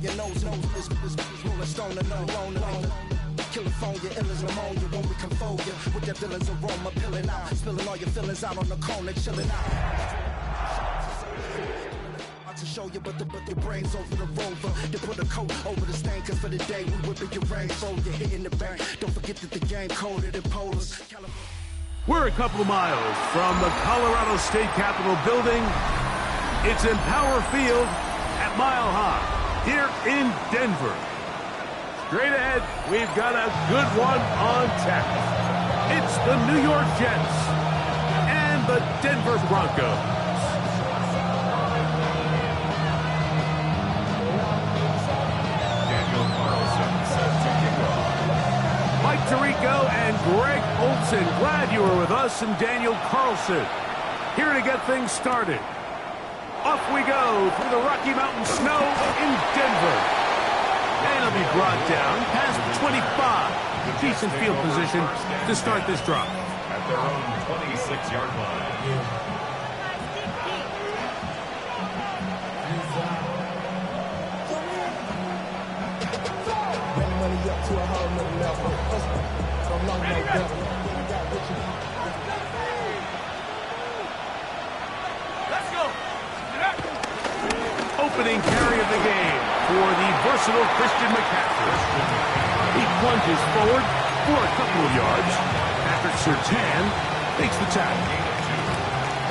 your nose and rolling stone and alone. California, ill as pneumonia when we come for you. With that villain's aroma, peeling out. Spilling all your feelings out on the corner, chilling out. To show you, but your brain's over the rover. They put a coat over the stain, cause for the day we whipping your rain. So you're hitting the bank. Don't forget that the game coded in polars. We're a couple of miles from the Colorado State Capitol building. It's Empower Field at Mile High here in Denver. Straight ahead, we've got a good one on tap. It's the New York Jets and the Denver Broncos. Mike Tirico and Greg Olson, glad you were with us, and Daniel Carlson here to get things started. Off we go through the Rocky Mountain snow in Denver. And it'll be brought down past the 25. Decent field position to start this drive. At their own 26-yard line. Opening carry of the game for the versatile Christian McCaffrey. He plunges forward for a couple of yards. Patrick Surtain takes the tackle.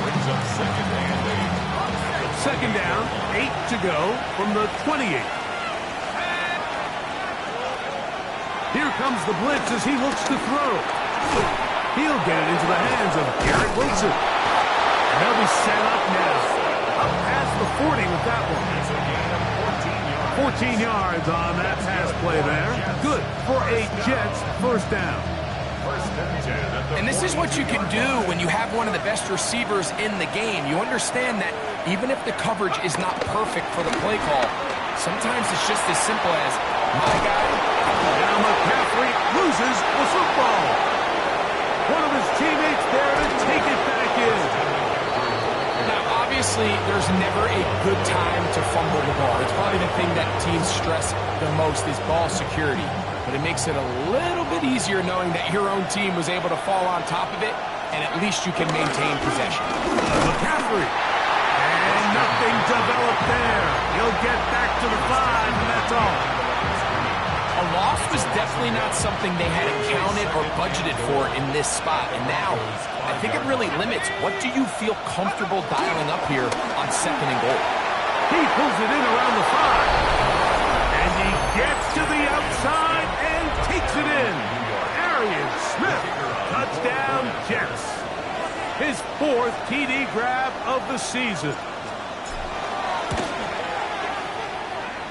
Brings up Second down, 8 to go from the 28. Here comes the blitz as he looks to throw. He'll get it into the hands of Garrett Wilson. And they'll be set up now. Up past the 40 with that one. 14 yards on that pass play there. Good for a Jets first down. And this is what you can do when you have one of the best receivers in the game. You understand that even if the coverage is not perfect for the play call, sometimes it's just as simple as, my guy. Now McCaffrey loses the football. One of his teammates there to take it back in. Now, obviously, there's never a good time to fumble the ball. It's probably the thing that teams stress the most is ball security. But it makes it a little bit easier knowing that your own team was able to fall on top of it, and at least you can maintain possession. McCaffrey. And nothing developed there. He'll get back to the 5, and that's all. A loss was definitely not something they had accounted or budgeted for in this spot. And now, I think it really limits what do you feel comfortable dialing up here on 2nd and goal. He pulls it in around the 5. And he gets to the outside and takes it in. Arian Smith, touchdown Jets. His 4th TD grab of the season.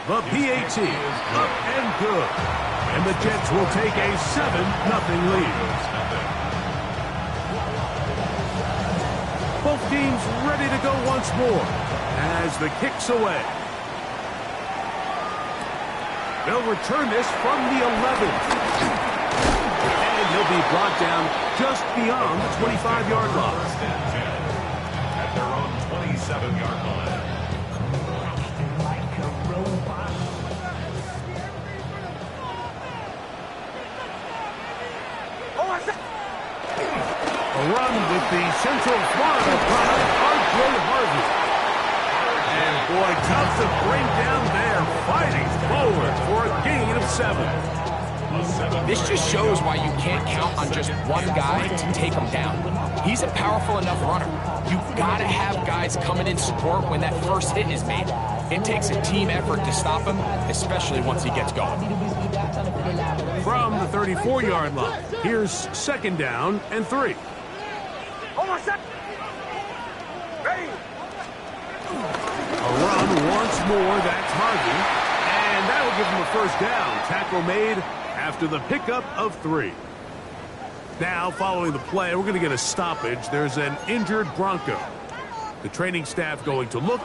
The PAT up and good. And the Jets will take a 7-0 lead. Both teams ready to go once more as the kick's away. They'll return this from the 11. And he'll be brought down just beyond the 25-yard line. At their own 27-yard line. A run with the Central Florida product, R.J. Harvey. And boy, tough to bring down there, fighting forward for a gain of 7. This just shows why you can't count on just one guy to take him down. He's a powerful enough runner. You've got to have guys coming in support when that first hit is made. It takes a team effort to stop him, especially once he gets going. From the 34-yard line, here's 2nd down and 3. A run once more, that's Harvey. And that'll give him a first down. Tackle made after the pickup of 3. Now, following the play, we're going to get a stoppage. There's an injured Bronco. The training staff going to look,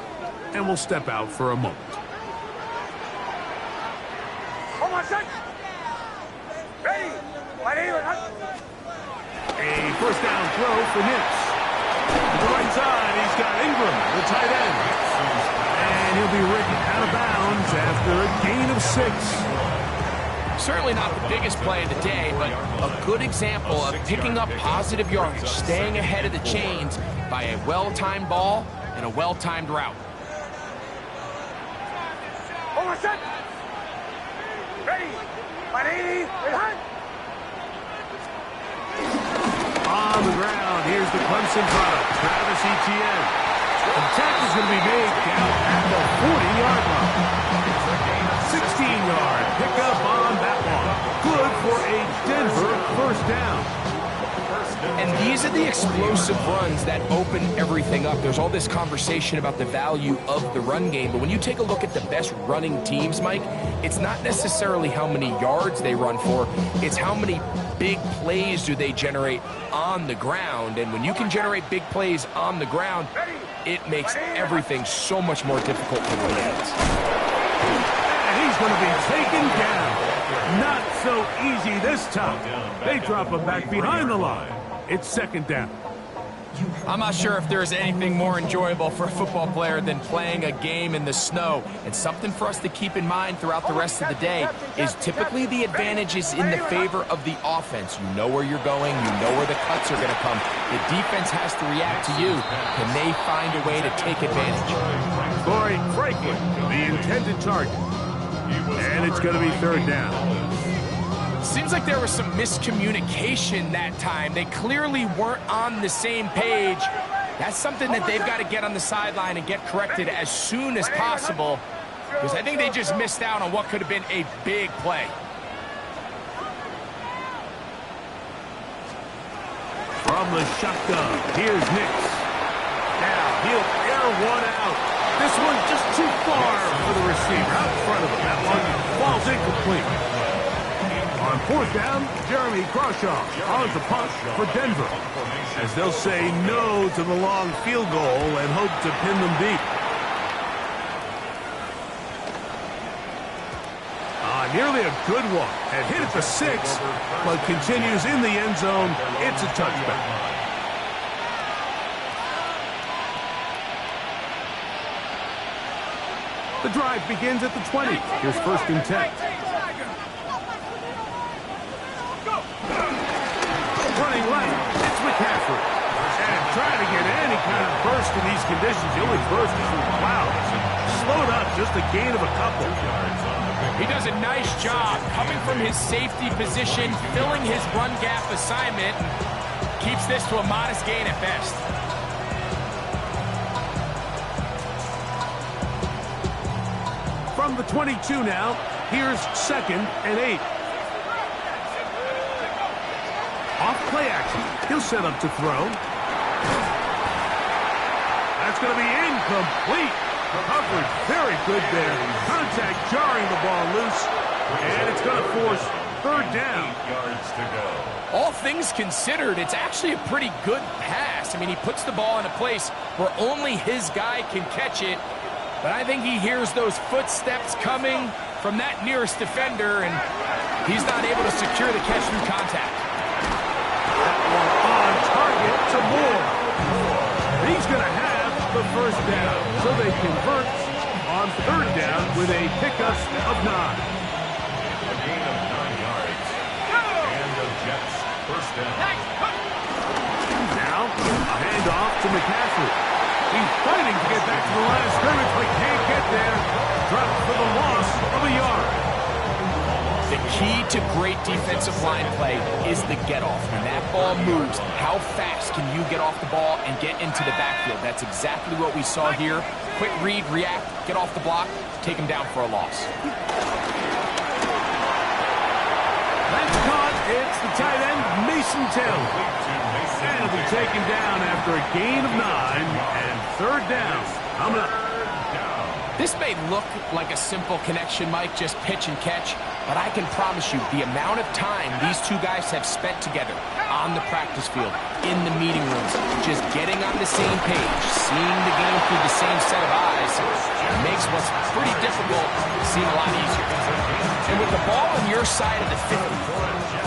and we'll step out for a moment. A first down throw for Nix. To the right side, he's got Ingram, the tight end. And And he'll be written out of bounds after a gain of 6. Certainly not the biggest play of the day, but a good example of picking up positive yardage, staying ahead of the chains by a well-timed ball and a well-timed route. Over set. Ready. 180. Behind. On the ground, here's the Clemson product, Travis Etienne. The tackle's going to be made down at the 40-yard line. 16-yard pickup on that one. Good for a Denver first down. And these are the explosive runs that open everything up. There's all this conversation about the value of the run game, but when you take a look at the best running teams, Mike, it's not necessarily how many yards they run for, it's how many big plays do they generate on the ground. And when you can generate big plays on the ground, it makes everything so much more difficult for the Rams. And he's going to be taken down. Not so easy this time. They drop him back behind the line. It's second down. I'm not sure if there's anything more enjoyable for a football player than playing a game in the snow. And something for us to keep in mind throughout the rest of the day is typically the advantage is in the favor of the offense. You know where you're going. You know where the cuts are going to come. The defense has to react to you. Can they find a way to take advantage? Corey Franklin, the intended target. And it's going to be third down. Seems like there was some miscommunication that time. They clearly weren't on the same page. That's something that they've got to get on the sideline and get corrected as soon as possible, because I think they just missed out on what could have been a big play. From the shotgun, here's Nix. Now he'll air one out. This one just too far for the receiver out in front of him. That one falls incomplete. On fourth down, Jeremy Crawshaw on the punt for Denver, as they'll say no to the long field goal and hope to pin them deep. Nearly a good one. And hit at the 6, but continues in the end zone. It's a touchback. The drive begins at the 20. Here's first and 10. Running left, it's McCaffrey. And trying to get any kind of burst in these conditions. The only burst is from the clouds. Slowed up, just a gain of a couple. He does a nice job coming from his safety position, filling his run gap assignment, and keeps this to a modest gain at best. From the 22 now, here's second and 8. Off play action, he'll set up to throw. That's going to be incomplete. Coverage very good there. Contact jarring the ball loose, and it's going to force third down. 8 yards to go. All things considered, it's actually a pretty good pass. I mean, he puts the ball in a place where only his guy can catch it, but I think he hears those footsteps coming from that nearest defender, and he's not able to secure the catch through contact. On target to Moore. He's going to have the first down, so they convert on third down with a pickup of 9. A gain of 9 yards. And the Jets first down. Now, a handoff to McCaffrey. He's fighting to get back to the line of scrimmage, but can't get there. Dropped for the loss of a yard. The key to great defensive line play is the get-off. When that ball moves, how fast can you get off the ball and get into the backfield? That's exactly what we saw here. Quick read, react, get off the block, take him down for a loss. That's caught. It's the tight end, Mason Taylor. And he'll be taken down after a gain of 9 and third down. Coming up. This may look like a simple connection, Mike, just pitch and catch, but I can promise you the amount of time these two guys have spent together on the practice field, in the meeting rooms, just getting on the same page, seeing the game through the same set of eyes, makes what's pretty difficult seem a lot easier. And with the ball on your side of the 50,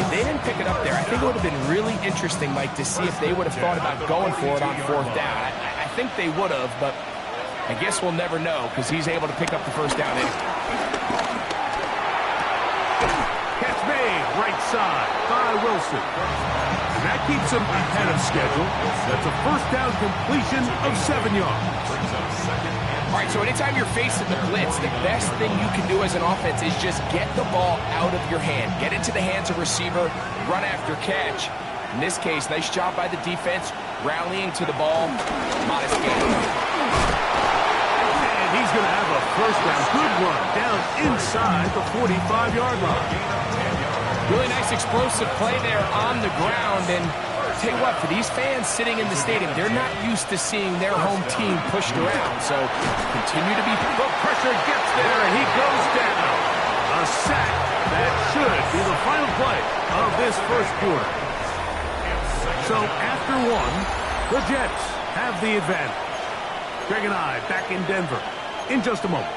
if they didn't pick it up there, I think it would have been really interesting, Mike, to see if they would have thought about going for it on fourth down. I think they would have, but I guess we'll never know because he's able to pick up the first down anyway. Catch made, right side by Wilson. And that keeps him ahead of schedule. That's a first down completion of 7 yards. All right, so anytime you're facing the blitz, the best thing you can do as an offense is just get the ball out of your hand. Get into the hands of receiver, run after catch. In this case, nice job by the defense, rallying to the ball. Modest gain. And he's going to have a first down. Good run down inside the 45-yard line. Really nice explosive play there on the ground. And tell you what, for these fans sitting in the stadium, they're not used to seeing their home team pushed around. So continue to be... The pressure gets there, and he goes down. A sack that should be the final play of this first quarter. So after one, the Jets have the advantage. Greg and I back in Denver in just a moment.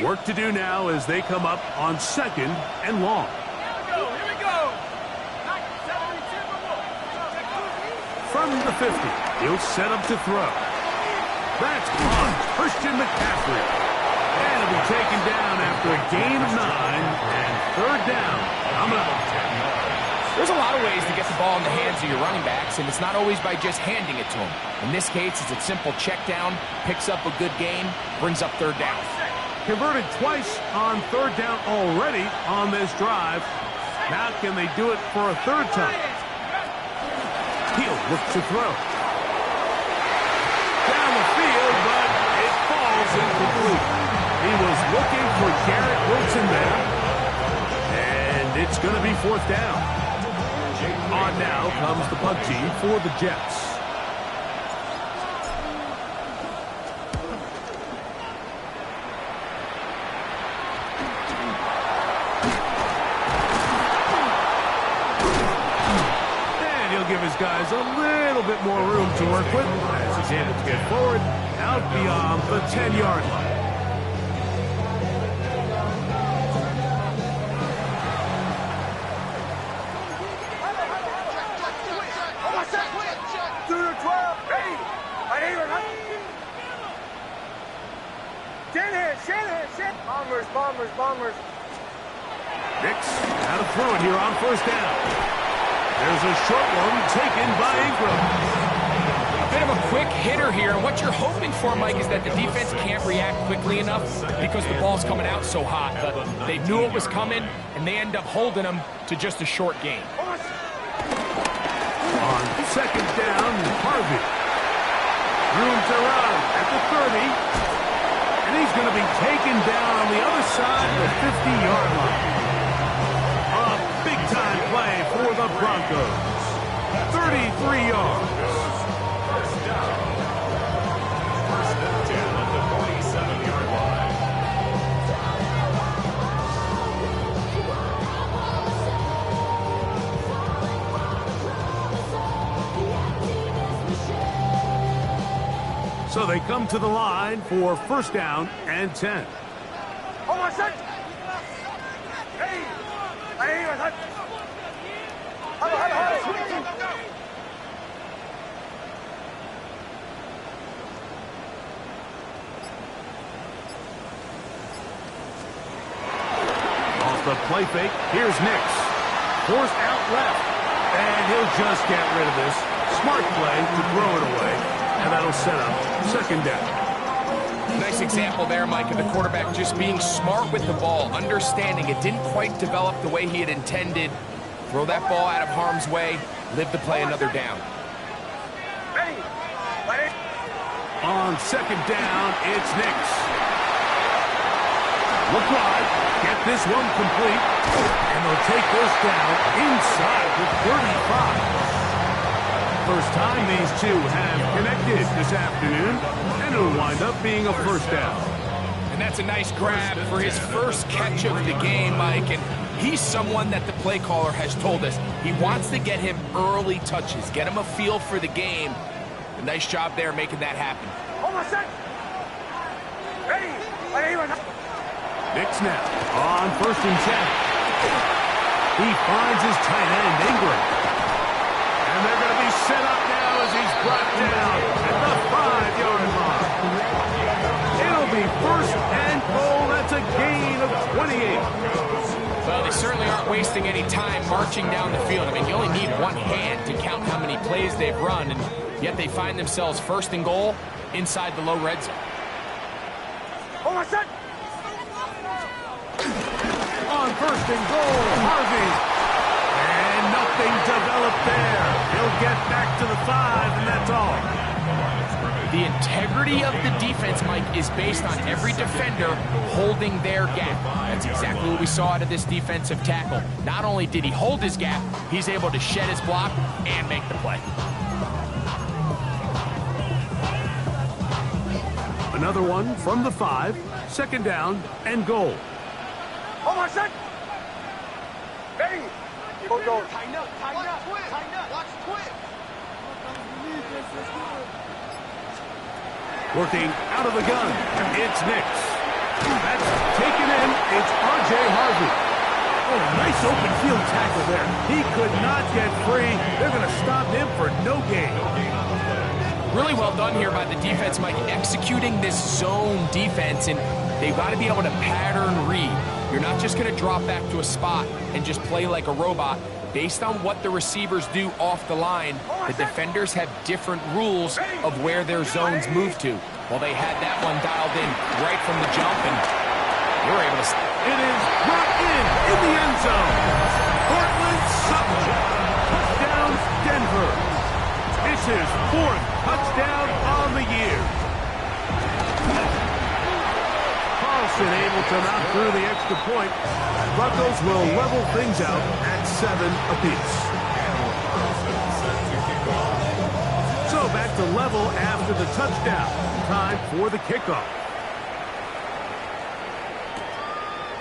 Work to do now as they come up on second and long. Here we go. From the 50, he'll set up to throw. That's on Christian McCaffrey. And it'll be taken down after a gain of 9 and third down. Coming up. There's a lot of ways to get the ball in the hands of your running backs, and it's not always by just handing it to them. In this case, it's a simple check down, picks up a good gain, brings up third down. Converted twice on third down already on this drive. Now can they do it for a third time? He'll look to throw. Down the field, but it falls incomplete. He was looking for Garrett Wilson there. And it's going to be fourth down. On now comes the punt team for the Jets. Give his guys a little bit more room to work with as he's able to get forward out beyond the 10-yard line. Bombers. Nix out of throw it here on first down. There's a short one taken by Ingram. A bit of a quick hitter here, and what you're hoping for, Mike, is that the defense can't react quickly enough because the ball's coming out so hot. But they knew it was coming, and they end up holding them to just a short gain. On second down, Harvey. Room to run at the 30. And he's going to be taken down on the other side of the 50-yard line. Big-time play for the Broncos. 33 yards. First down at the 47-yard line. So they come to the line for first down and 10. Hold on a second. Hey! Off the play fake, here's Nix. Forced out left, and he'll just get rid of this. Smart play to throw it away, and that'll set up second down. Nice example there, Mike, of the quarterback just being smart with the ball, understanding it didn't quite develop the way he had intended. Throw that ball out of harm's way, live to play another down. On second down, it's Nix. Look wide, get this one complete, and they'll take this down inside the 35. First time these two have connected this afternoon, and it'll wind up being a first down. And that's a nice grab for his first catch of the game, Mike. And he's someone that the play caller has told us he wants to get him early touches, get him a feel for the game. A nice job there making that happen. Hold on a second. Ready? Nick snap on 1st and 10. He finds his tight end, Ingram. And they're going to be set up now as he's brought down at the 5-yard line. It'll be 1st and goal. That's a gain of 28. Well, they certainly aren't wasting any time marching down the field. I mean, you only need one hand to count how many plays they've run, and yet they find themselves 1st and goal inside the low red zone. Hold on, set. On 1st and goal, Harvey. And nothing developed there. He'll get back to the 5, and that's all. The integrity of the defense, Mike, is based on every defender holding their gap. That's exactly what we saw out of this defensive tackle. Not only did he hold his gap, he's able to shed his block and make the play. Another one from the 5, 2nd down and goal. Hold on, set. Ready. Go, go. Tighten up, tighten up, tighten up. Watch twist. Working out of the gun, it's Nix. That's taken in, it's R.J. Harvey. Oh, nice open field tackle there. He could not get free. They're going to stop him for no gain. Really well done here by the defense, Mike, executing this zone defense, and they've got to be able to pattern read. You're not just going to drop back to a spot and just play like a robot. Based on what the receivers do off the line, the defenders have different rules of where their zones move to. Well, they had that one dialed in right from the jump, and they were able to... It is brought in the end zone. Portland Sutton. Touchdown, Denver. It's his 4th touchdown on the year. Carlson able to knock through the extra point. Broncos will level things out at 7 apiece. So back to level after the touchdown. Time for the kickoff.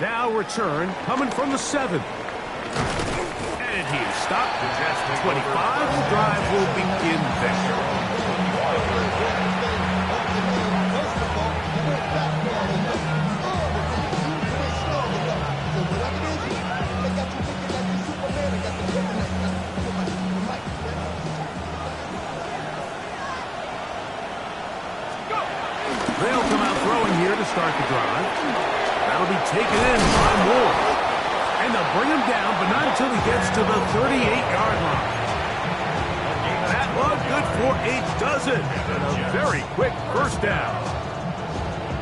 Now return coming from the 7. And he is stopped at 25. The drive will begin there. They'll come out throwing here to start the drive. That'll be taken in by Moore. And they'll bring him down, but not until he gets to the 38-yard line. That was good for a dozen. And a very quick 1st down.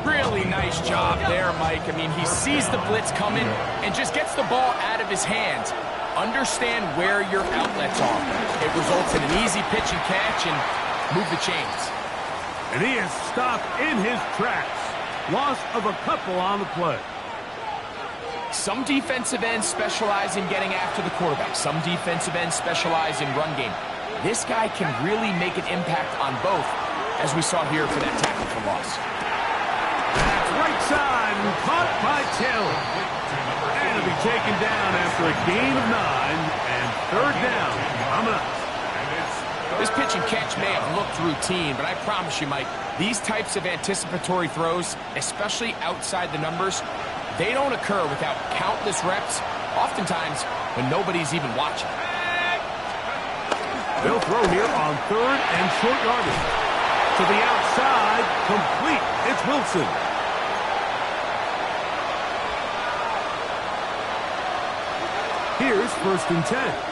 Really nice job there, Mike. I mean, he sees the blitz coming and just gets the ball out of his hands. Understand where your outlets are. It results in an easy pitch and catch and move the chains. And he is stopped in his tracks. Loss of a couple on the play. Some defensive ends specialize in getting after the quarterback. Some defensive ends specialize in run game. This guy can really make an impact on both, as we saw here for that tackle for loss. That's right side and caught by Taylor. And it'll be taken down after a gain of 9 and 3rd down. Coming up. This pitch and catch may have looked routine, but I promise you, Mike, these types of anticipatory throws, especially outside the numbers, they don't occur without countless reps, oftentimes when nobody's even watching. They'll throw here on 3rd and short yardage. To the outside, complete. It's Wilson. Here's 1st and 10.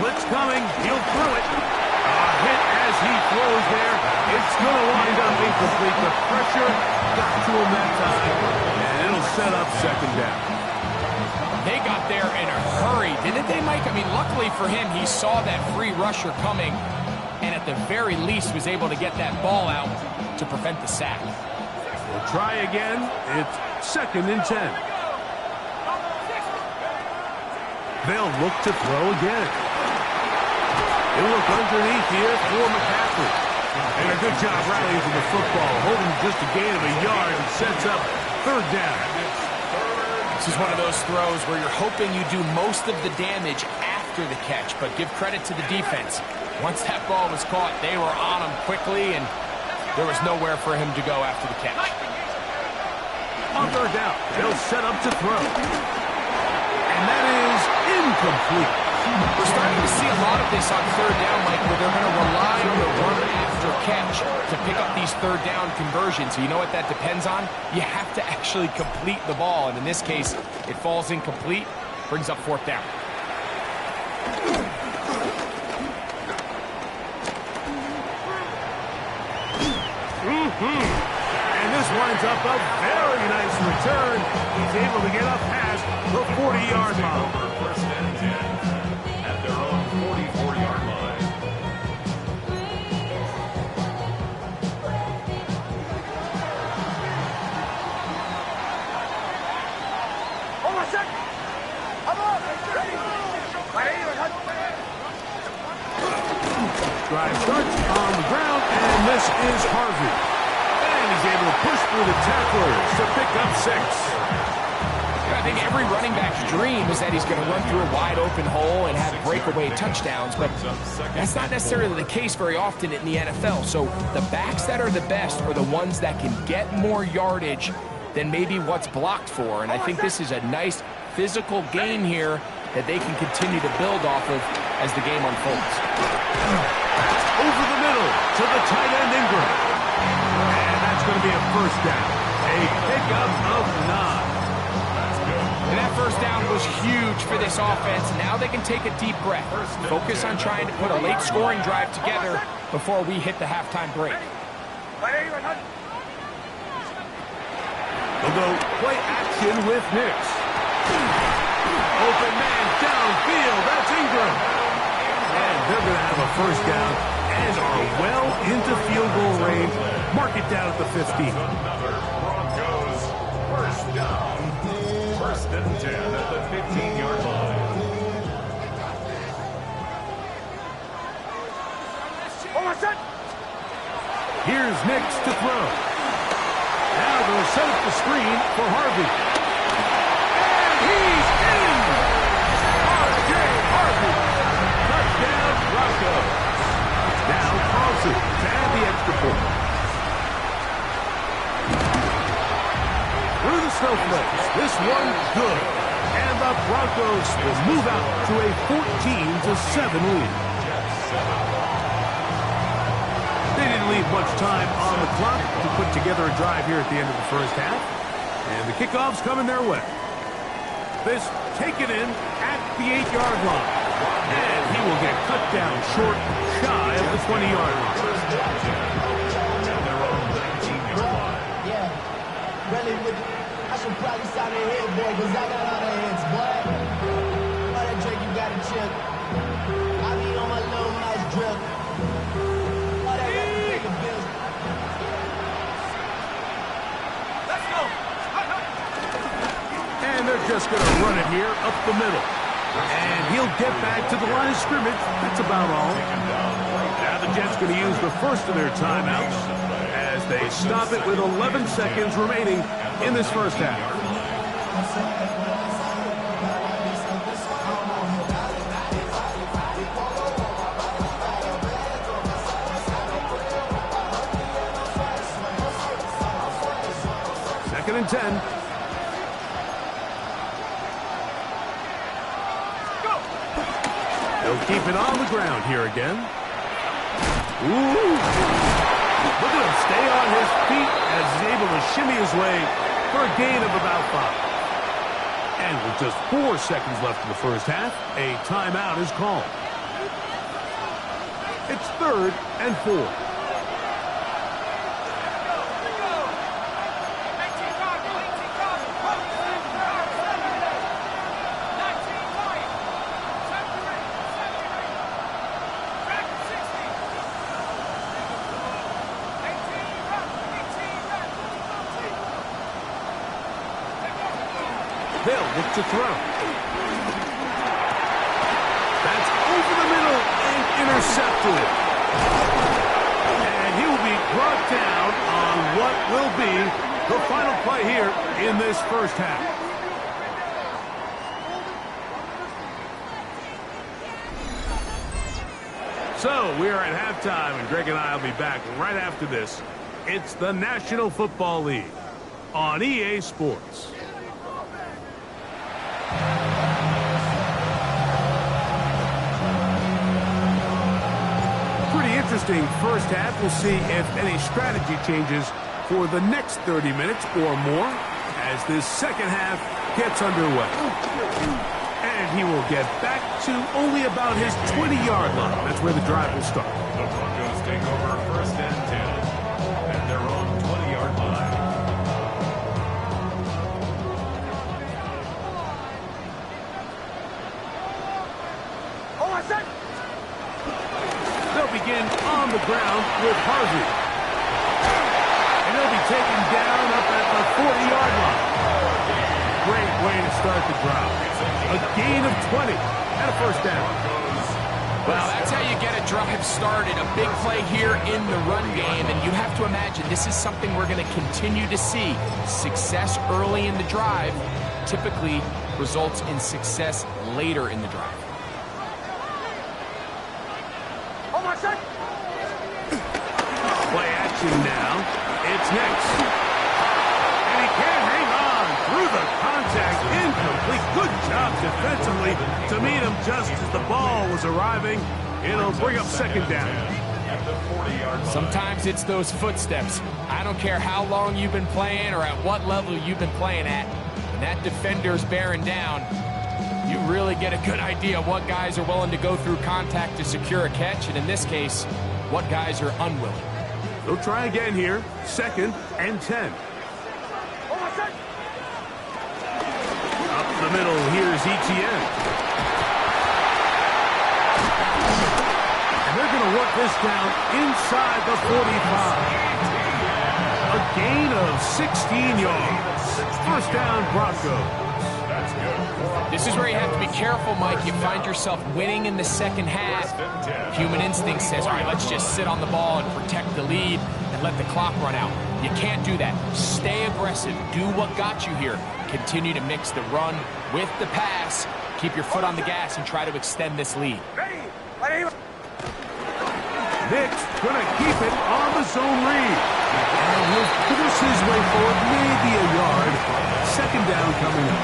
Blitz coming, he'll throw it. A hit as he throws there. It's going to wind up incomplete. The pressure got to him that time, and it'll set up 2nd down. They got there in a hurry, didn't they, Mike? I mean, luckily for him, he saw that free rusher coming, and at the very least was able to get that ball out to prevent the sack. We'll try again. It's 2nd and 10. They'll look to throw again. He'll look underneath here for McCaffrey. And a good job rallying for the football. Holding just a gain of a yard and sets up 3rd down. This is one of those throws where you're hoping you do most of the damage after the catch, but give credit to the defense. Once that ball was caught, they were on him quickly, and there was nowhere for him to go after the catch. On third down, they'll set up to throw. And that is incomplete. We're starting to see a lot of this on third down, Mike, where they're going to rely on the run after catch to pick up these third down conversions. So you know what that depends on? You have to actually complete the ball, and in this case, it falls incomplete, brings up fourth down. And this winds up a very nice return. He's able to get up past the 40-yard line. First and 10 at their own 44-yard line. Hold on a sec. I'm up. Ready. Drive starts on the ground, and this is Harvey. And he's able to push through the tacklers to pick up 6. I think every running back's dream is that he's going to run through a wide open hole and have breakaway touchdowns, but that's not necessarily the case very often in the NFL. So the backs that are the best are the ones that can get more yardage than maybe what's blocked for. And I think this is a nice physical game here that they can continue to build off of as the game unfolds. Over the middle to the tight end Ingram. And that's going to be a first down. A pickup of 9. And that first down was huge for this offense. Now they can take a deep breath. Focus on trying to put a late scoring drive together before we hit the halftime break. They'll go play action with Nix. Open man downfield. That's Ingram. And they're going to have a first down and are well into field goal range. Mark it down at the 15. Broncos first down. First and 10 at the 15-yard line. Hold on a sec. Here's Nix to throw. Now they'll set up the screen for Harvey. And he's in! R.J. Harvey. Touchdown, Broncos. Now Carlson to add the extra point. Through the snowflakes, this one good. And the Broncos will move out to a 14-7 lead. They didn't leave much time on the clock to put together a drive here at the end of the first half. And the kickoff's coming their way. This taken in at the 8-yard line. And he will get cut down short, shy of the 20-yard line. Yeah, really with I should probably sign a hit, boy, because I got all the hits, boy. All that drink you got to chip. I be on my little nice drip. All that pay the bills. Let's go. And they're just going to run it here up the middle. And he'll get back to the line of scrimmage. That's about all. Now the Jets going to use the first of their timeouts as they stop it with 11 seconds remaining in this first half. Second and 10. They'll keep it on the ground here again. Ooh. Look at him stay on his feet as he's able to shimmy his way for a gain of about 5. And with just 4 seconds left in the first half, a timeout is called. It's 3rd and 4. They'll look to throw. That's over the middle and intercepted. And he will be brought down on what will be the final play here in this first half. So we are at halftime, and Greg and I will be back right after this. It's the National Football League on EA Sports. Pretty interesting first half. We'll see if any strategy changes for the next 30 minutes or more as this second half gets underway. And he will get back to only about his 20-yard line. That's where the drive will start. The Broncos take over first and 10 at their own 20-yard line. Hold on a sec. They'll begin on the ground with Harvey. And they'll be taken down up at the 40-yard line. Great way to start the drive. A gain of 20 and a first down. Well, that's how you get a drive started. A big play here in the run game, and you have to imagine this is something we're going to continue to see. Success early in the drive typically results in success later in the drive. Hold on a sec. Play action now. It's next. And he can't hang on through the contact. Incomplete. Good job defensively to meet him just as the ball was arriving. It'll bring up second down. Sometimes it's those footsteps. I don't care how long you've been playing or at what level you've been playing at. When that defender's bearing down, you really get a good idea of what guys are willing to go through contact to secure a catch, and in this case, what guys are unwilling. They'll try again here. Second and 10. Hold on a sec. Up the middle, here's Etienne. And they're going to work this down inside the 45. A gain of 16 yards. First down, Broncos. This is where you have to be careful, Mike. You find yourself winning in the second half. Human instinct says, all right, let's just sit on the ball and protect the lead and let the clock run out. You can't do that. Stay aggressive. Do what got you here. Continue to mix the run with the pass. Keep your foot on the gas and try to extend this lead. Nick's going to keep it on the zone read. And he'll force his way forward, maybe a yard. Second down coming up.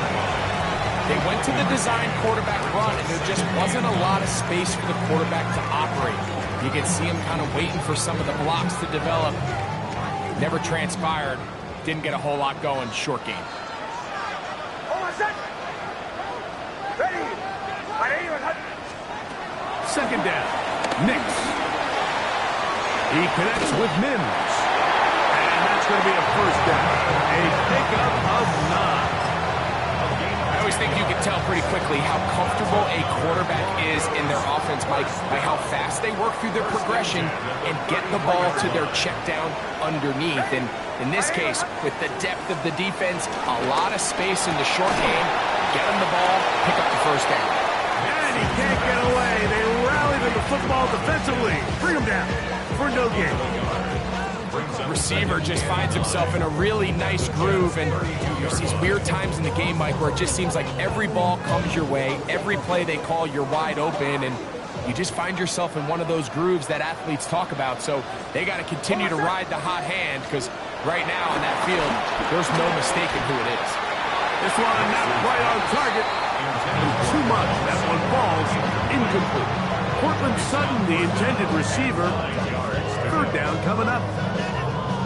They went to the design quarterback run, and there just wasn't a lot of space for the quarterback to operate. You could see him kind of waiting for some of the blocks to develop. Never transpired. Didn't get a whole lot going. Short game. Hold on a sec. Ready. Second down. Nix. He connects with Mims. And that's going to be a first down. A pickup of 9. I always think you can tell pretty quickly how comfortable a quarterback is in their offense, Mike, by how fast they work through their progression and get the ball to their check down underneath. And in this case, with the depth of the defense, a lot of space in the short game, get him the ball, pick up the first down. And he can't get away. They rallied to the football defensively. Bring him down for no gain. Receiver just finds himself in a really nice groove, and there's these weird times in the game, Mike, where it just seems like every ball comes your way, every play they call, you're wide open, and you just find yourself in one of those grooves that athletes talk about. So they got to continue to ride the hot hand, because right now on that field, there's no mistaking who it is. This one not quite on target. Too much. That one falls incomplete. Cortland Sutton, the intended receiver. Third down coming up.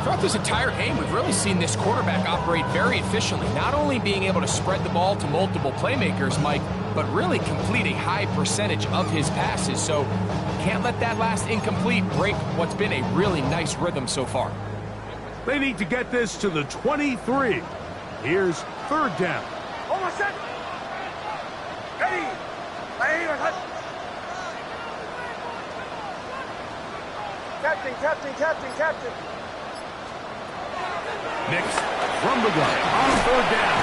Throughout this entire game, we've really seen this quarterback operate very efficiently, not only being able to spread the ball to multiple playmakers, Mike, but really complete a high percentage of his passes. So can't let that last incomplete break what's been a really nice rhythm so far. They need to get this to the 23. Here's third down. Hold on a sec. Ready. Captain. Nix from the gun on third down.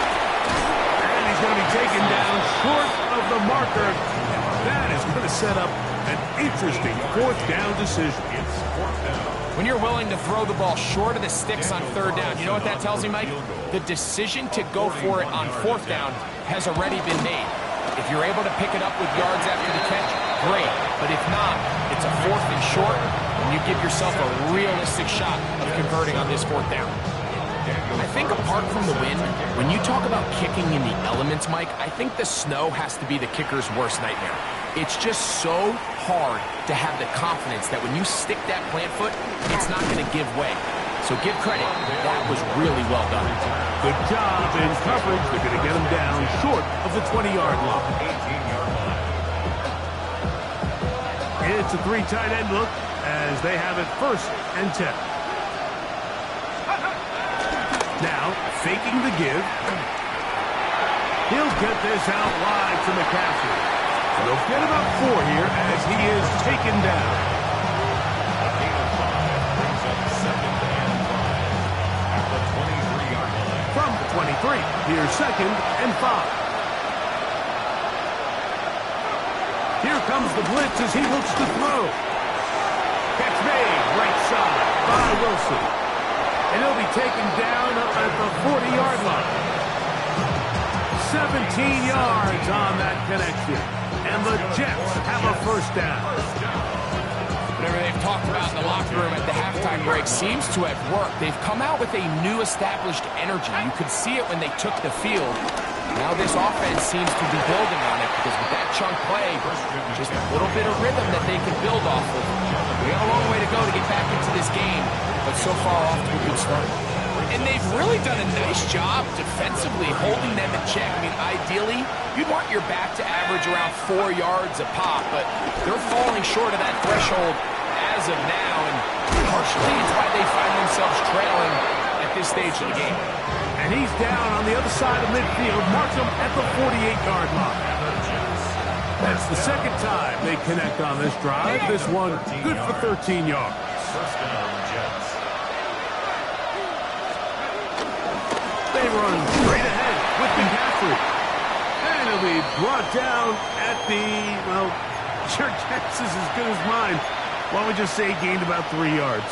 And he's going to be taken down short of the marker. That is going to set up an interesting fourth down decision. When you're willing to throw the ball short of the sticks on third down, you know what that tells you, Mike? The decision to go for it on fourth down has already been made. If you're able to pick it up with yards after the catch, great. But if not, it's a 4th and you give yourself a realistic shot of converting on this 4th down. I think apart from the wind, when you talk about kicking in the elements, Mike, I think the snow has to be the kicker's worst nightmare. It's just so hard to have the confidence that when you stick that plant foot, it's not going to give way. So give credit, that was really well done. Good job in coverage. They're going to get him down short of the 20-yard line. 18-yard line. It's a 3 tight end look as they have it 1st and 10. Now, faking the give. He'll get this out wide to McCaffrey. They'll get about 4 here as he is taken down. A gain of 5 brings up 2nd and 5 at the 23-yard line. From the 23, here's 2nd and 5. Here comes the blitz as he looks to throw. Catch made, right side by Wilson. And he'll be taken down at the 40-yard line. 17 yards on that connection. And the Jets have a 1st down. Whatever they've talked about in the locker room at the halftime break seems to have worked. They've come out with a new established energy. You could see it when they took the field. Now this offense seems to be building on it because with that chunk play, just a little bit of rhythm that they can build off of. We got a long way to go to get back into this game, but so far off to a good start. And they've really done a nice job defensively holding them in check. I mean, ideally, you'd want your back to average around 4 yards a pop, but they're falling short of that threshold as of now, and partially it's why they find themselves trailing at this stage of the game. And he's down on the other side of midfield. Marks him at the 48-yard line. That's the 2nd time they connect on this drive. This one good for 13 yards. 1st down, Jets. They run straight ahead with McCaffrey. And he'll be brought down at the, well, your guess is as good as mine. Why don't we just say he gained about 3 yards.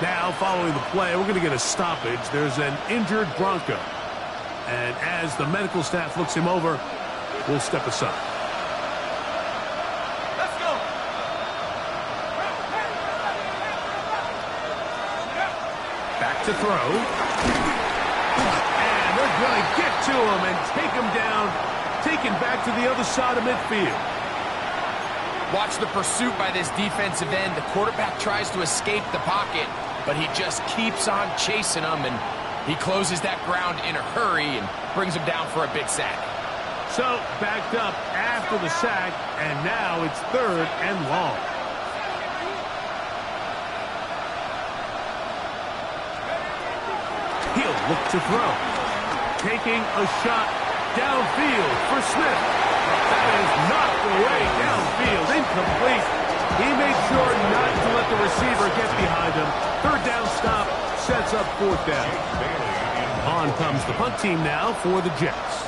Now, following the play, we're going to get a stoppage. There's an injured Bronco. And as the medical staff looks him over, we'll step aside. Let's go. Back to throw. And they're going to get to him and take him down, taken back to the other side of midfield. Watch the pursuit by this defensive end. The quarterback tries to escape the pocket, but he just keeps on chasing him, and he closes that ground in a hurry and brings him down for a big sack. So, backed up after the sack, and now it's 3rd and long. He'll look to throw. Taking a shot downfield for Smith. That is knocked away downfield. Incomplete. He made sure not to let the receiver get behind him. 3rd down stop sets up 4th down. On comes the punt team now for the Jets.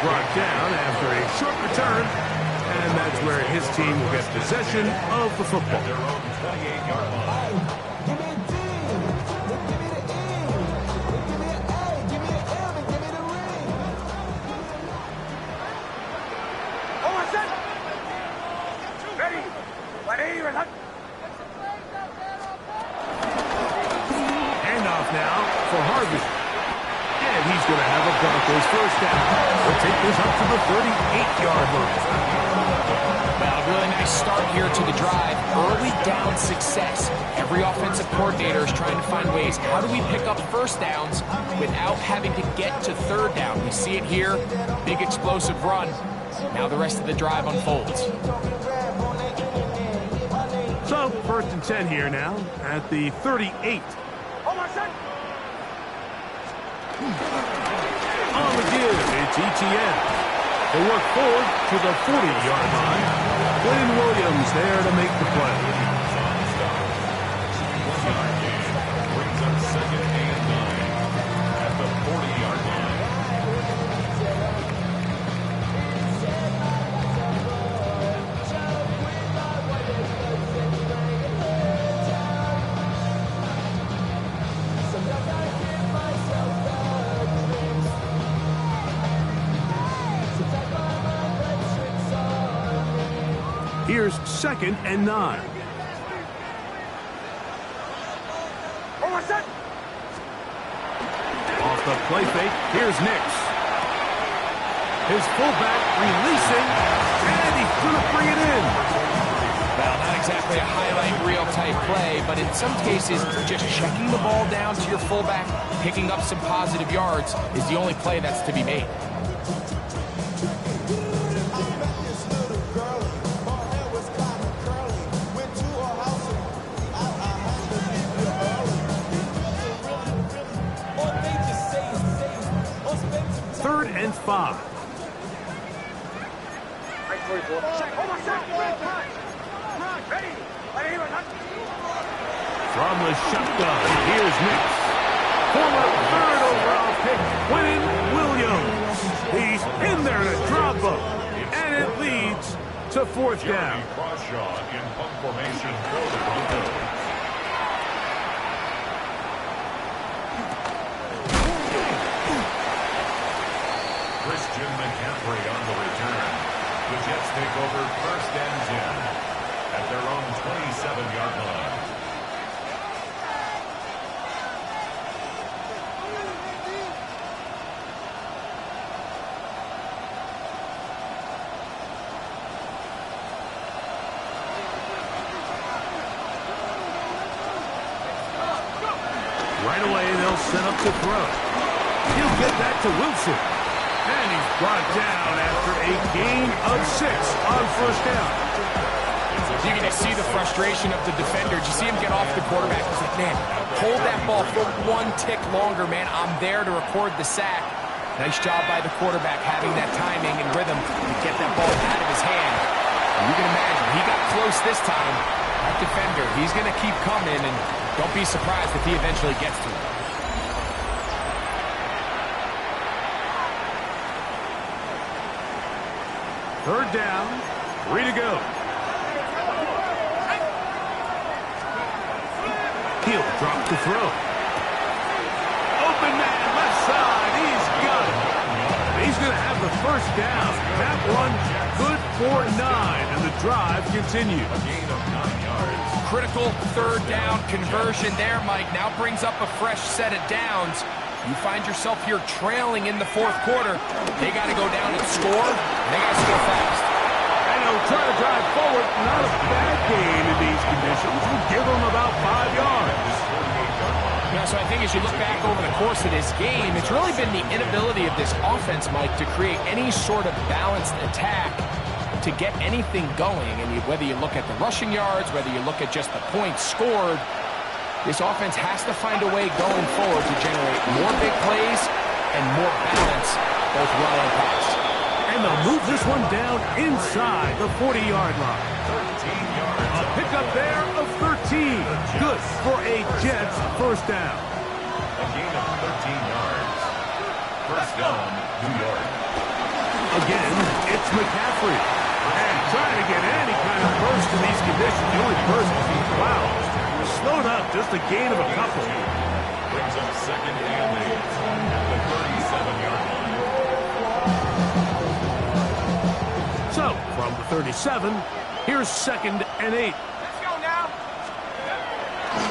Brought down after a short return, and that's where his team will get possession of the football. Their own 28-yard line. Ready. Handoff now for Harvey. And he's going to have a Broncos 1st down. We'll take this up to the 38-yard line. Well, really nice start here to the drive. Early down success. Every offensive coordinator is trying to find ways. How do we pick up 1st downs without having to get to 3rd down? We see it here. Big explosive run. Now the rest of the drive unfolds. So, 1st and 10 here now at the 38. On the give, it's Etienne. They work forward to the 40-yard line. Quinn Williams there to make the play. Brings up 2nd and 9 at the 40-yard line. Here's 2nd and 9. Off the play fake, here's Nix. His fullback releasing, and he's going to bring it in. Well, not exactly a highlight reel type play, but in some cases, just checking the ball down to your fullback, picking up some positive yards is the only play that's to be made. Third and 5. From the shotgun, here's Nix. Former 3rd overall pick, Quinn Williams. He's in there to drop him, and it leads to 4th down. In punt formation for the Broncos. Christian McCaffrey on the return. The Jets take over 1st and 10 at their own 27-yard line. Right away, they'll set up to throw. He'll get that to Wilson. And he's brought down after a gain of 6 on 1st down. You can just see the frustration of the defender. You see him get off the quarterback. He's like, man, hold that ball for 1 tick longer, man. I'm there to record the sack. Nice job by the quarterback having that timing and rhythm to get that ball out of his hand. And you can imagine, he got close this time. That defender, he's going to keep coming, and don't be surprised if he eventually gets to it. Third down, 3 to go. He'll drop the throw. Open man, left side, he's got it. He's going to have the 1st down. That one good for 9, and the drive continues. A gain of 9 yards. Critical 3rd down conversion there, Mike. Now brings up a fresh set of downs. You find yourself here trailing in the 4th quarter. They got to go down and score, and they got to score fast. And he'll try to drive forward. Not a bad gain in these conditions. We'll give him about 5 yards. Yeah, so I think as you look back over the course of this game, it's really been the inability of this offense, Mike, to create any sort of balanced attack to get anything going. And whether you look at the rushing yards, whether you look at just the points scored, this offense has to find a way going forward to generate more big plays and more balance, both run and pass. And they'll move this one down inside the 40-yard line. 13 yards. A pickup there of 13. Good for a Jets 1st down. A gain of 13 yards. 1st down, New York. Again, it's McCaffrey. And trying to get any kind of burst in these conditions. The only burst is these clouds. Slowed up, just a gain of a couple. Brings up 2nd and 8 at the 37-yard line. So, from the 37, here's 2nd and 8. Let's go now.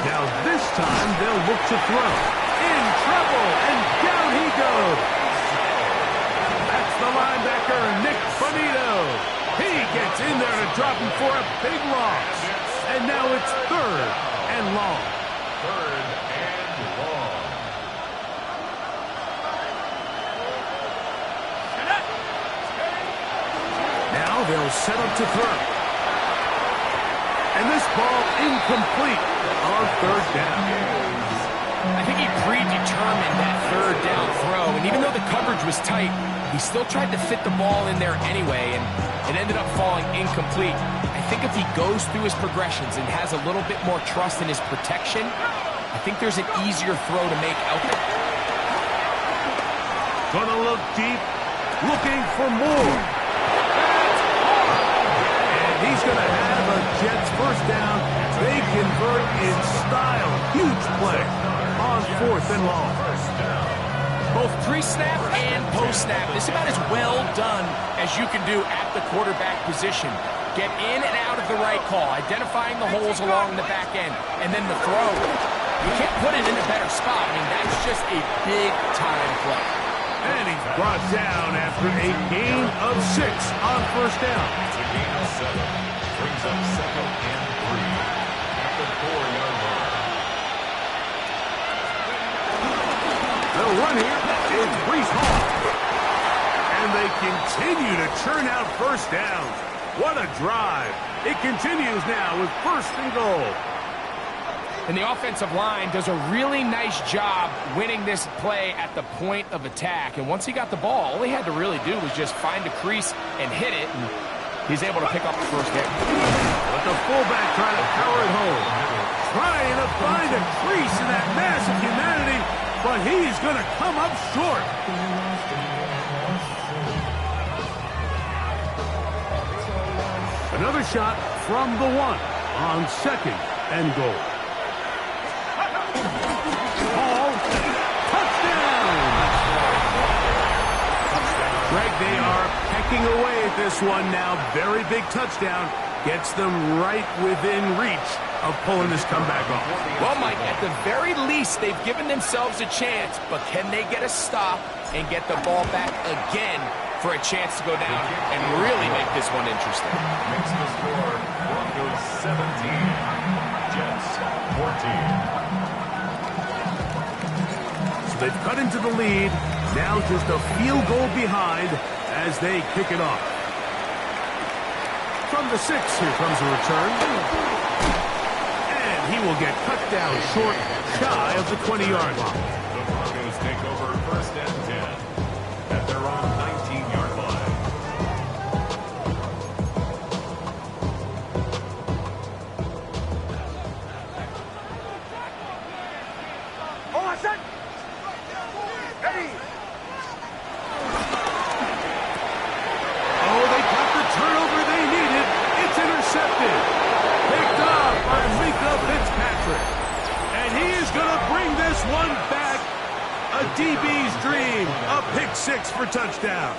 Now this time, they'll look to throw. In trouble, and down he goes. That's the linebacker, Nick Bonito. He gets in there to drop him for a big loss. And now it's 3rd and long. 3rd and long. Now they'll set up to throw. And this ball incomplete on 3rd down. I think he predetermined that 3rd down throw, and even though the coverage was tight, he still tried to fit the ball in there anyway, and it ended up falling incomplete. I think if he goes through his progressions and has a little bit more trust in his protection, I think there's an easier throw to make out there. Gonna look deep, looking for more. And he's gonna have a Jets 1st down. They convert in style. Huge play on 4th and long. Both pre-snap and post-snap. This is about as well done as you can do at the quarterback position. Get in and out of the right call, identifying the holes along the back end, and then the throw. You can't put it in a better spot. I mean, that's just a big-time play. And he's brought down after a gain of 6 on first down. It's a gain of 7. Brings up 2nd and 3 at the 4-yard line. The run here is Brees Hall. And they continue to churn out first downs. What a drive. It continues now with 1st and goal. And the offensive line does a really nice job winning this play at the point of attack. And once he got the ball, all he had to really do was just find a crease and hit it. And he's able to pick up the first down. But the fullback trying to power it home. Trying to find a crease in that mass of humanity, but he's going to come up short. Another shot from the 1 on 2nd and goal. Ball, touchdown! Greg, they are pecking away at this one now. Very big touchdown. Gets them right within reach of pulling this comeback off. Well, Mike, at the very least, they've given themselves a chance, but can they get a stop and get the ball back again for a chance to go down and really make this one interesting? Makes the score Broncos 17, Jets 14. They've cut into the lead. Now just a field goal behind as they kick it off. From the 6, here comes a return. And he will get cut down short, shy of the 20-yard line. The Broncos take over 1st and 10 at their own 19-yard line. Hold on, set. Ready. Oh, they got the turnover they needed. It's intercepted. Picked off by Mika Fitzpatrick. And he is going to bring this one back. A DB's dream. A pick 6 for touchdown.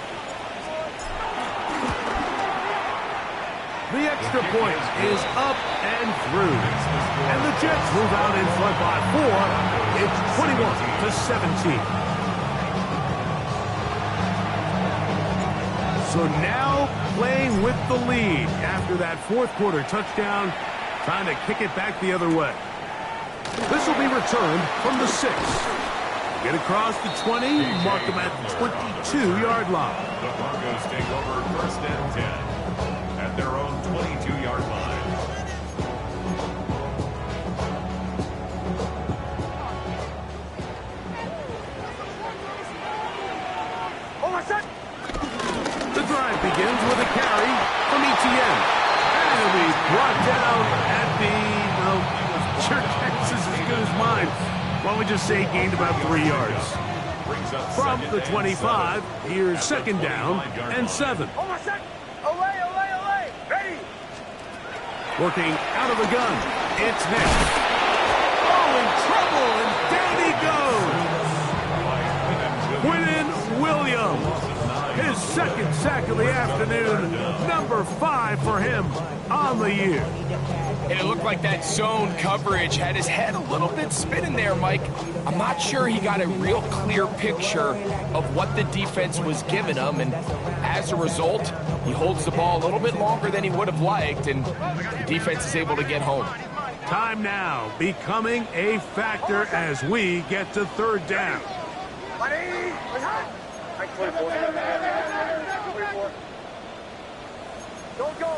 The extra point is up and through. And the Jets move out in front by 4. It's 21-17. So now playing with the lead after that 4th quarter touchdown, trying to kick it back the other way. This will be returned from the 6. Get across the 20, mark them at the 22-yard line. The Broncos take over 1st and 10 at their own 22-yard line. Hold on, set. The drive begins with a carry from ETN. And it'll be brought down at the, well, your guess is as good as mine. Why don't we just say gained about 3 yards. From the 25, here's 2nd down and 7. Hold on, set. Olay. Ready. Working out of the gun. It's Nick. Oh, in trouble, and down he goes. Quinnen Williams. His 2nd sack of the afternoon. Number 5 for him on the year. And it looked like that zone coverage had his head a little bit spinning there, Mike. I'm not sure he got a real clear picture of what the defense was giving him, and as a result, he holds the ball a little bit longer than he would have liked, and the defense is able to get home. Time now becoming a factor as we get to 3rd down. Ready. Like 24. 24. Don't go.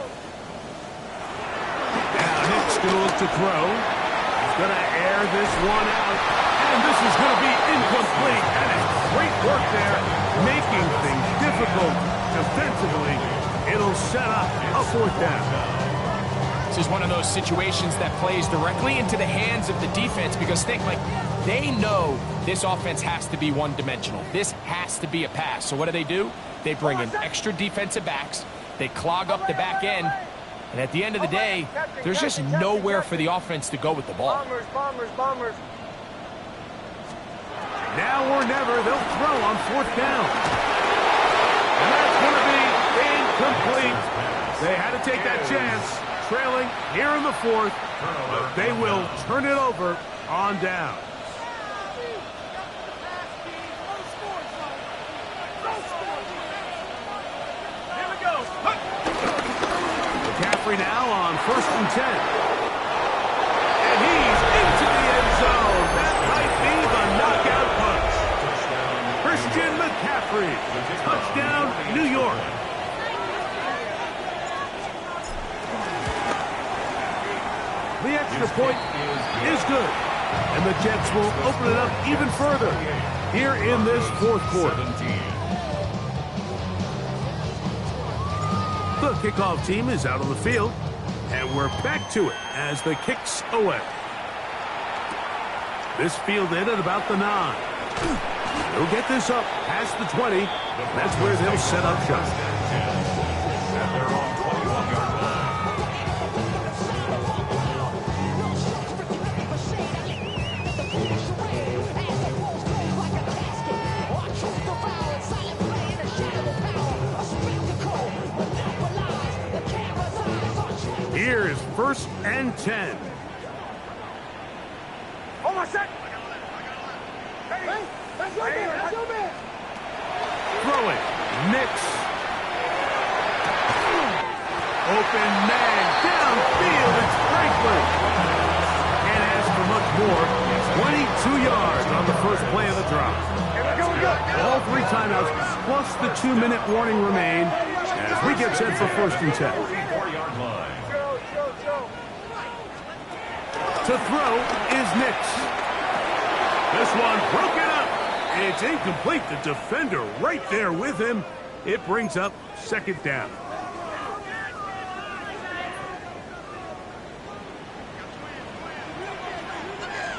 Now Hicks going to look to throw. He's going to air this one out. And this is going to be incomplete. And it's great work there, making things difficult defensively. It'll set up a 4th down. This is one of those situations that plays directly into the hands of the defense because think, like, they know this offense has to be one-dimensional. This has to be a pass. So what do? They bring in extra defensive backs. They clog up the back end. And at the end of the day, there's just nowhere for the offense to go with the ball. Bombers. Now or never, they'll throw on 4th down. And that's going to be incomplete. They had to take that chance, trailing here in the fourth, but they will turn it over on down. McCaffrey now on 1st and 10. And he's into the end zone. That might be the knockout punch. Christian McCaffrey. Touchdown, New York. The extra point is good. And the Jets will open it up even further here in this fourth quarter. The kickoff team is out on the field, and we're back to it as the kick's away. This fielded at about the 9. They'll get this up past the 20. That's where they'll set up shop. At their own 21-yard line. Here is 1st and 10. Hold on a sec. Hey, that's your man. That's your man. Throwing. Nix. Open man. Downfield. It's Franklin. Can't ask for much more. 22 yards on the first play of the drive. All 3 timeouts plus the 2-minute warning remain as we get set for 1st and 10. 44-yard line. To throw is Nix. This one broken up. It's incomplete. The defender right there with him. It brings up 2nd down.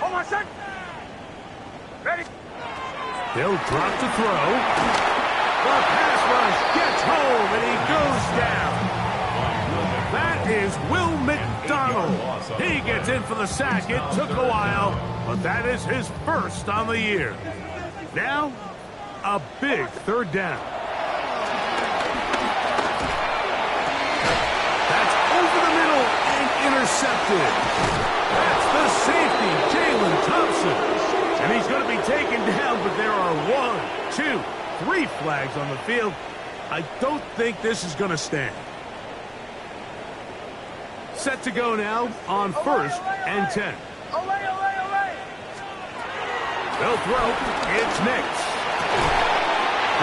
Hold on a sec. Ready? They'll drop to throw. The pass rush gets home, and he goes down. That is Will McDonald. He gets in for the sack. It took a while, but that is his first on the year. Now, a big 3rd down. That's over the middle and intercepted. That's the safety, Jalen Thompson. And he's going to be taken down, but there are 1, 2, 3 flags on the field. I don't think this is going to stand. Set to go now on 1st and 10. They'll throw. It's Nix.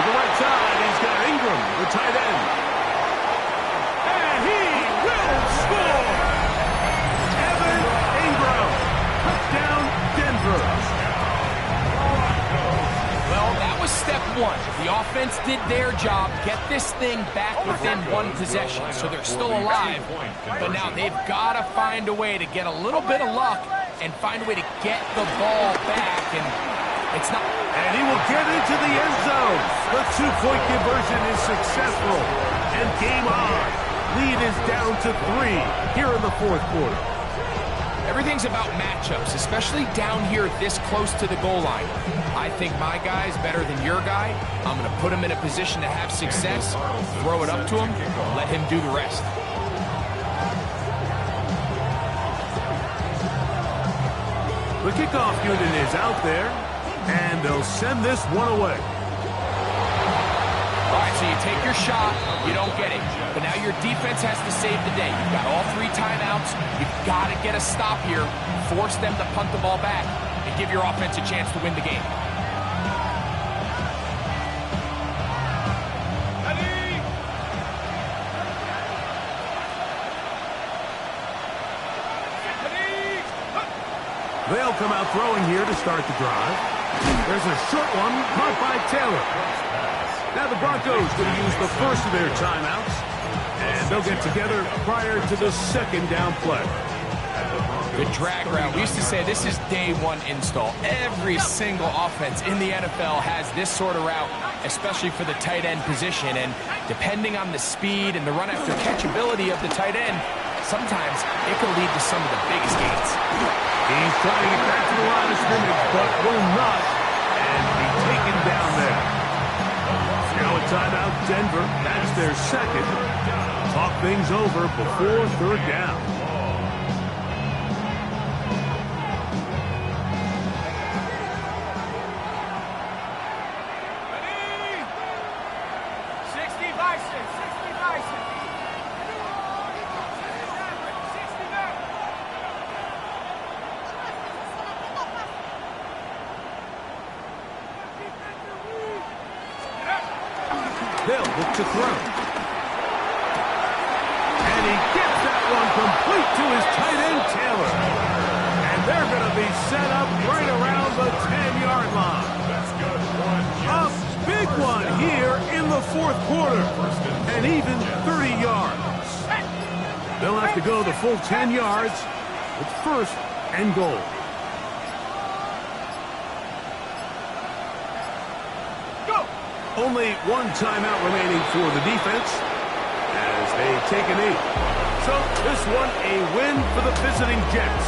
To the right side, he's got Ingram, the tight end. And he will score! Evan Ingram. Touchdown, Denver. Well, that was step 1. The offense did their job, get this thing back within 1 possession, so they're still alive. But now they've got to find a way to get a little bit of luck and find a way to get the ball back. And it's not. And he will get into the end zone. The 2-point conversion is successful. And game on. Lead is down to 3 here in the fourth quarter. Everything's about matchups, especially down here this close to the goal line. I think my guy's better than your guy. I'm going to put him in a position to have success, throw it up to him, let him do the rest. The kickoff unit is out there, and they'll send this one away. All right, so you take your shot, you don't get it. But now your defense has to save the day. You've got all 3 timeouts. You've got to get a stop here, force them to punt the ball back, and give your offense a chance to win the game. They'll come out throwing here to start the drive. There's a short one caught by Taylor. Now the Broncos going to use the first of their timeouts, and they'll get together prior to the 2nd down play. The drag route. We used to say this is day 1 install. Every single offense in the NFL has this sort of route, especially for the tight end position. And depending on the speed and the run after catch ability of the tight end, sometimes it can lead to some of the biggest gains. He's trying to get back to the line of scrimmage, but will not, and be taken down there. Now a timeout, Denver. That's their 2nd. talk things over before third down. They'll look to throw. And he gets that one complete to his tight end, Taylor. And they're going to be set up right around the 10-yard line. That's good. A big one here in the fourth quarter. And even 30 yards. They'll have to go the full 10 yards with first and goal. Only one timeout remaining for the defense as they take a knee. So this one a win for the visiting Jets.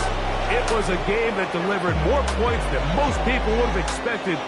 It was a game that delivered more points than most people would have expected.